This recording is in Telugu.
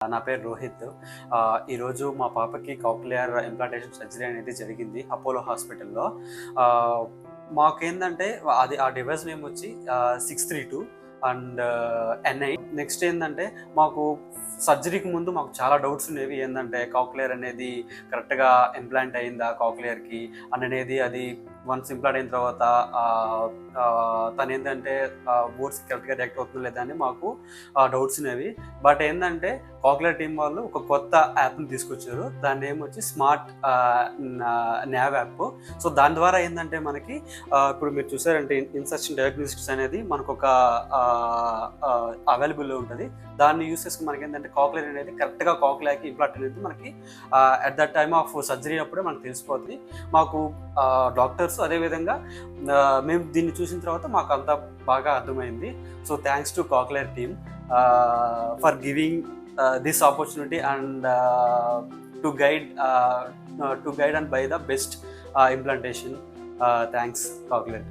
నా పేరు రోహిత్. ఈరోజు మా పాపకి కాక్లియర్ ఇంప్లాంటేషన్ సర్జరీ అనేది జరిగింది అపోలో హాస్పిటల్లో. మాకేందంటే ఆ డివైస్ నేమ్ వచ్చి 632 అండ్ NI. నెక్స్ట్ ఏంటంటే మాకు సర్జరీకి ముందు మాకు చాలా డౌట్స్ ఉండేవి. ఏంటంటే కాక్లియర్ అనేది కరెక్ట్గా ఇంప్లాంట్ అయిందా కాక్లియర్కి అనేది. అది వన్స్ ఇంప్లాంట్ అయిన తర్వాత తను ఏంటంటే బోర్డ్స్ కరెక్ట్గా రియాక్ట్ అవుతుందో లేదా అని మాకు డౌట్స్ ఉన్నవి. బట్ ఏంటంటే కాక్లియర్ టీం వాళ్ళు ఒక కొత్త యాప్ని తీసుకొచ్చారు. దాని నేమ్ వచ్చి స్మార్ట్ నావ్ యాప్. సో దాని ద్వారా ఏంటంటే మనకి ఇప్పుడు మీరు చూసారంటే ఇన్సర్షన్ డయాగ్నోస్టిక్స్ అనేది మనకు ఒక అవైలబుల్లో ఉంటుంది. దాన్ని యూస్ చేసుకుని మనకి ఏంటంటే కాక్లియర్ అనేది కరెక్ట్గా కాక్లియర్కి ఇంప్లాంట్ అనేది మనకి at the time of surgery అప్పుడే మనకు తెలిసిపోతుంది. మాకు డాక్టర్స్ అదేవిధంగా మేము దీన్ని చూసిన తర్వాత మాకు అంతా బాగా అర్థమైంది. So thanks to cochlear team for giving this opportunity and to guide and buy the best implantation. Thanks Cochlear.